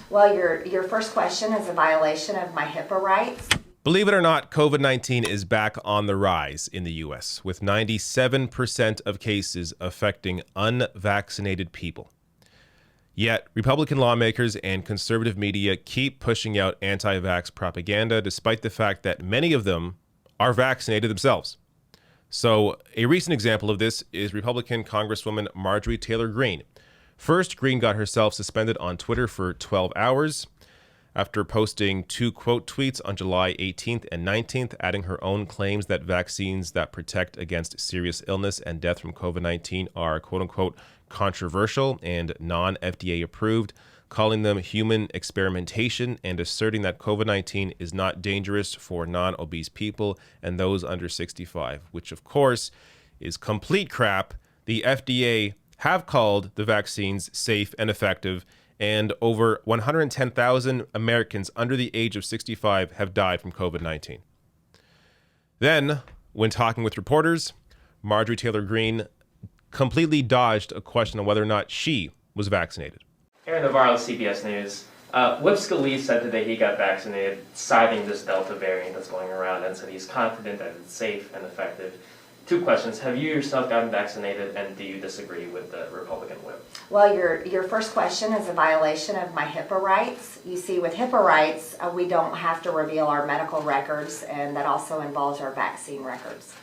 Well, your first question is a violation of my HIPAA rights. Believe it or not, COVID-19 is back on the rise in the U.S., with 97% of cases affecting unvaccinated people. Yet, Republican lawmakers and conservative media keep pushing out anti-vax propaganda, despite the fact that many of them are vaccinated themselves. So, a recent example of this is Republican Congresswoman Marjorie Taylor Greene. First, Greene got herself suspended on Twitter for 12 hours after posting two quote tweets on July 18th and 19th, adding her own claims that vaccines that protect against serious illness and death from COVID-19 are quote unquote controversial and non-FDA approved, calling them human experimentation and asserting that COVID-19 is not dangerous for non-obese people and those under 65, which of course is complete crap. The FDA have called the vaccines safe and effective, and over 110,000 Americans under the age of 65 have died from COVID-19. Then, when talking with reporters, Marjorie Taylor Greene completely dodged a question on whether or not she was vaccinated. Aaron Navarro, CBS News. Whip Scalise said today he got vaccinated, citing this Delta variant that's going around, and said he's confident that it's safe and effective. Two questions. Have you yourself gotten vaccinated, and do you disagree with the Republican whip? Well, your first question is a violation of my HIPAA rights. You see, with HIPAA rights, we don't have to reveal our medical records, and that also involves our vaccine records.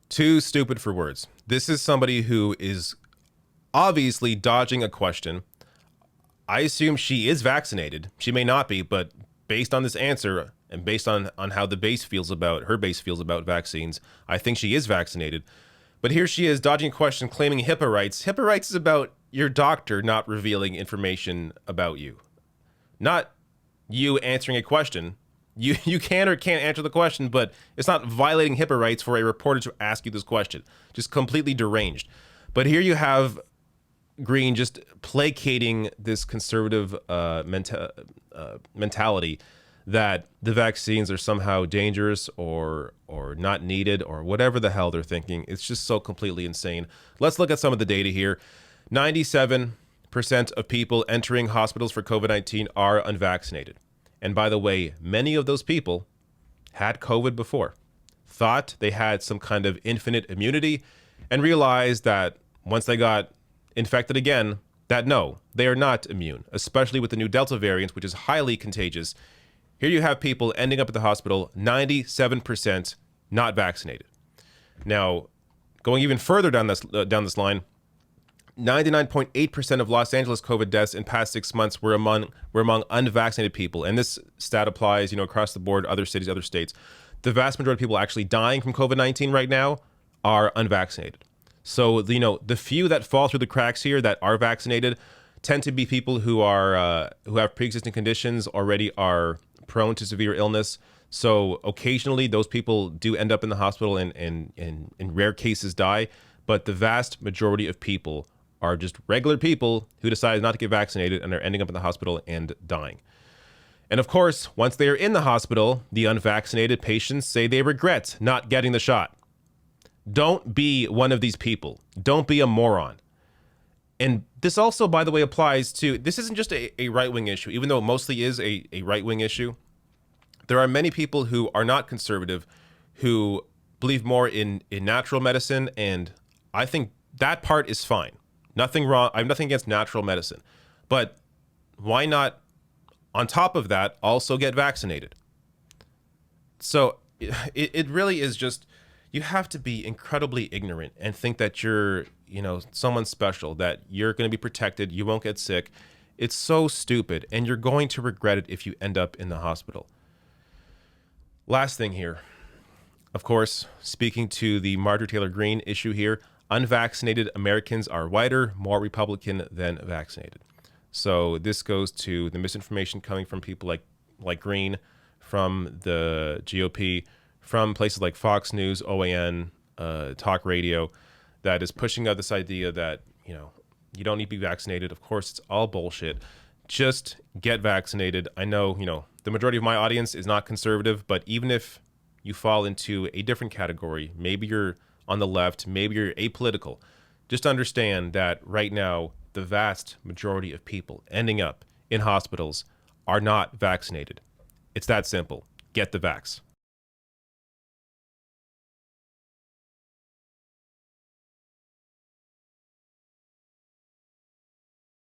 Too stupid for words. This is somebody who is obviously dodging a question. I assume she is vaccinated. She may not be, but based on this answer and based on how her base feels about vaccines, I think she is vaccinated. But here she is dodging a question, claiming HIPAA rights. HIPAA rights is about your doctor not revealing information about you, not you answering a question. You can or can't answer the question, but it's not violating HIPAA rights for a reporter to ask you this question. Just completely deranged. But here you have Greene just placating this conservative mentality that the vaccines are somehow dangerous or not needed or whatever the hell they're thinking. It's just so completely insane. Let's look at some of the data here. 97% of people entering hospitals for COVID-19 are unvaccinated. And by the way, many of those people had COVID before, thought they had some kind of infinite immunity, and realized that once they got infected again, that no, they are not immune, especially with the new Delta variant, which is highly contagious. Here you have people ending up at the hospital, 97% not vaccinated. Now, going even further down this line, 99.8% of Los Angeles COVID deaths in past 6 months were among unvaccinated people. And this stat applies, across the board, other cities, other states. The vast majority of people actually dying from COVID-19 right now are unvaccinated. So, the few that fall through the cracks here that are vaccinated tend to be people who have pre-existing conditions, already are prone to severe illness. So occasionally those people do end up in the hospital and in rare cases die. But the vast majority of people are just regular people who decide not to get vaccinated and are ending up in the hospital and dying. And of course, once they are in the hospital, the unvaccinated patients say they regret not getting the shot. Don't be one of these people. Don't be a moron. And this also, by the way, applies to, this isn't just a right-wing issue, even though it mostly is a right-wing issue. There are many people who are not conservative who believe more in natural medicine, and I think that part is fine. Nothing wrong. I have nothing against natural medicine. But why not, on top of that, also get vaccinated? So it really is just, you have to be incredibly ignorant and think that you're, someone special, that you're going to be protected, you won't get sick. It's so stupid, and you're going to regret it if you end up in the hospital. Last thing here, of course, speaking to the Marjorie Taylor Greene issue here, unvaccinated Americans are whiter, more Republican than vaccinated. So this goes to the misinformation coming from people like Greene, from the GOP, from places like Fox News, OAN, talk radio, that is pushing out this idea that, you don't need to be vaccinated. Of course, it's all bullshit. Just get vaccinated. I know, the majority of my audience is not conservative, but even if you fall into a different category, maybe you're on the left, maybe you're apolitical, just understand that right now, the vast majority of people ending up in hospitals are not vaccinated. It's that simple. Get the vax.